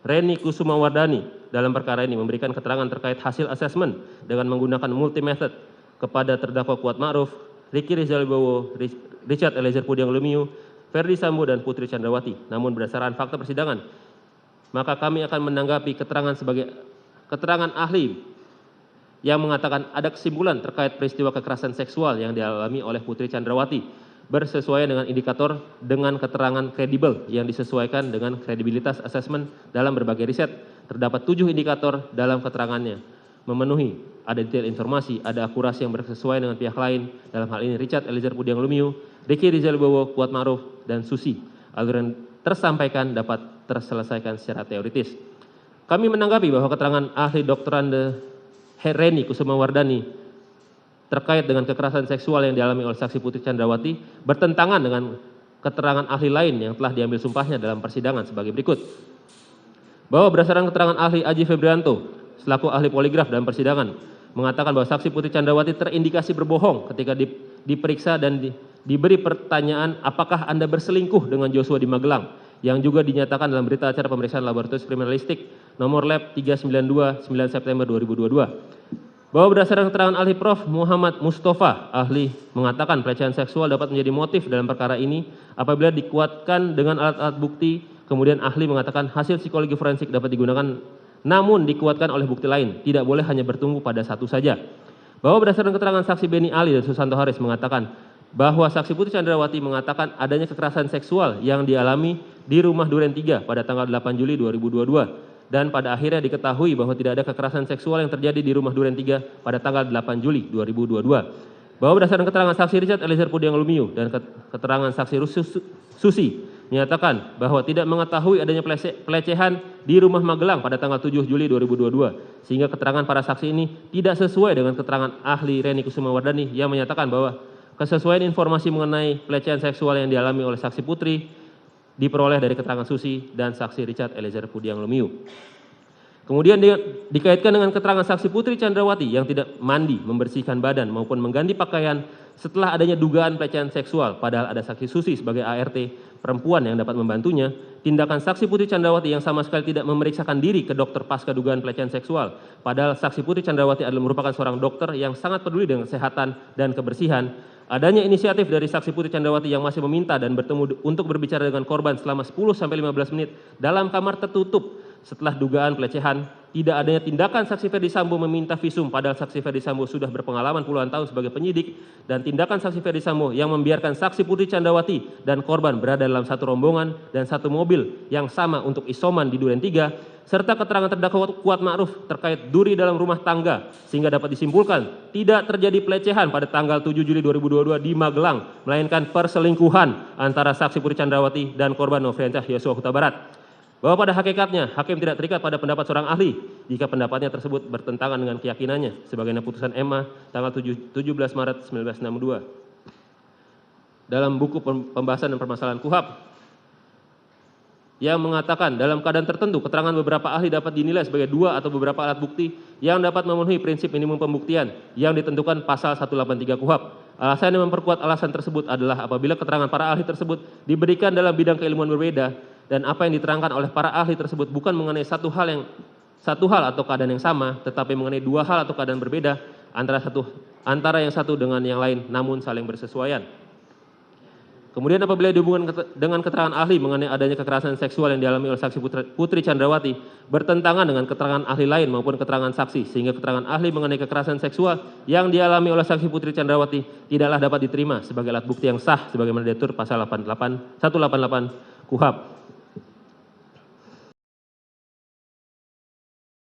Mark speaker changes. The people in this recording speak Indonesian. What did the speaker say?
Speaker 1: Reni Kusumawardani dalam perkara ini memberikan keterangan terkait hasil asesmen dengan menggunakan multi method kepada terdakwa Kuat Ma'ruf, Ricky Rizal Wibowo, Richard Eliezer Pudiang Lumiu, Ferdi Sambo dan Putri Chandrawati. Namun berdasarkan fakta persidangan, maka kami akan menanggapi keterangan sebagai keterangan ahli yang mengatakan ada kesimpulan terkait peristiwa kekerasan seksual yang dialami oleh Putri Chandrawati bersesuaian dengan indikator dengan keterangan kredibel yang disesuaikan dengan kredibilitas asesmen dalam berbagai riset. Terdapat 7 indikator dalam keterangannya memenuhi, ada detail informasi, ada akurasi yang bersesuaian dengan pihak lain, dalam hal ini Richard Eliezer Pudiang Lumiu, Ricky Rizal Wibowo, Kuat Ma'ruf, dan Susi. Agar yang tersampaikan dapat terselesaikan secara teoritis. Kami menanggapi bahwa keterangan ahli Dr. Reni Kusumawardani terkait dengan kekerasan seksual yang dialami oleh saksi Putri Chandrawati bertentangan dengan keterangan ahli lain yang telah diambil sumpahnya dalam persidangan sebagai berikut. Bahwa berdasarkan keterangan ahli Aji Febrianto selaku ahli poligraf dalam persidangan mengatakan bahwa saksi Putri Chandrawati terindikasi berbohong ketika diperiksa dan diberi pertanyaan apakah Anda berselingkuh dengan Joshua di Magelang, yang juga dinyatakan dalam berita acara pemeriksaan laboratorium kriminalistik nomor lab 392 9 September 2022. Bahwa berdasarkan keterangan ahli Prof. Muhammad Mustafa, ahli mengatakan pelecehan seksual dapat menjadi motif dalam perkara ini apabila dikuatkan dengan alat-alat bukti. Kemudian ahli mengatakan hasil psikologi forensik dapat digunakan namun dikuatkan oleh bukti lain, tidak boleh hanya bertumbuh pada satu saja. Bahwa berdasarkan keterangan saksi Beni Ali dan Susanto Haris mengatakan bahwa saksi Putri Chandrawati mengatakan adanya kekerasan seksual yang dialami di rumah Duren 3 pada tanggal 8 Juli 2022. Dan pada akhirnya diketahui bahwa tidak ada kekerasan seksual yang terjadi di rumah Duren 3 pada tanggal 8 Juli 2022. Bahwa berdasarkan keterangan saksi Richard Eliezer Pudiang Lumiu dan keterangan saksi Susi menyatakan bahwa tidak mengetahui adanya pelecehan di rumah Magelang pada tanggal 7 Juli 2022. Sehingga keterangan para saksi ini tidak sesuai dengan keterangan ahli Reni Kusumawardani yang menyatakan bahwa kesesuaian informasi mengenai pelecehan seksual yang dialami oleh saksi Putri diperoleh dari keterangan Susi dan saksi Richard Eliezer Pudiang Lumiu. Kemudian dikaitkan dengan keterangan saksi Putri Chandrawati yang tidak mandi, membersihkan badan maupun mengganti pakaian setelah adanya dugaan pelecehan seksual, padahal ada saksi Susi sebagai ART perempuan yang dapat membantunya. Tindakan saksi Putri Chandrawati yang sama sekali tidak memeriksakan diri ke dokter pasca dugaan pelecehan seksual, padahal saksi Putri Chandrawati adalah merupakan seorang dokter yang sangat peduli dengan kesehatan dan kebersihan. Adanya inisiatif dari saksi Putri Chandrawati yang masih meminta dan bertemu untuk berbicara dengan korban selama 10-15 menit dalam kamar tertutup setelah dugaan pelecehan. Tidak adanya tindakan saksi Ferdi Sambo meminta visum padahal saksi Ferdi Sambo sudah berpengalaman puluhan tahun sebagai penyidik, dan tindakan saksi Ferdi Sambo yang membiarkan saksi Putri Chandrawati dan korban berada dalam satu rombongan dan satu mobil yang sama untuk isoman di Duren 3, serta keterangan terdakwa Kuat Ma'ruf terkait duri dalam rumah tangga, sehingga dapat disimpulkan tidak terjadi pelecehan pada tanggal 7 Juli 2022 di Magelang, melainkan perselingkuhan antara saksi Putri Chandrawati dan korban Nofriansyah Yosua Huta Barat. Bahwa pada hakikatnya hakim tidak terikat pada pendapat seorang ahli jika pendapatnya tersebut bertentangan dengan keyakinannya, sebagaimana putusan MA tanggal 17 Maret 1962. Dalam buku pembahasan dan permasalahan KUHAP yang mengatakan dalam keadaan tertentu keterangan beberapa ahli dapat dinilai sebagai dua atau beberapa alat bukti yang dapat memenuhi prinsip minimum pembuktian yang ditentukan pasal 183 KUHAP. Alasan yang memperkuat alasan tersebut adalah apabila keterangan para ahli tersebut diberikan dalam bidang keilmuan berbeda dan apa yang diterangkan oleh para ahli tersebut bukan mengenai satu hal atau keadaan yang sama, tetapi mengenai dua hal atau keadaan berbeda antara yang satu dengan yang lain namun saling bersesuaian. Kemudian apabila dihubungkan dengan keterangan ahli mengenai adanya kekerasan seksual yang dialami oleh saksi Putri Chandrawati bertentangan dengan keterangan ahli lain maupun keterangan saksi, sehingga keterangan ahli mengenai kekerasan seksual yang dialami oleh saksi Putri Chandrawati tidaklah dapat diterima sebagai alat bukti yang sah sebagaimana diatur pasal 188 KUHAP.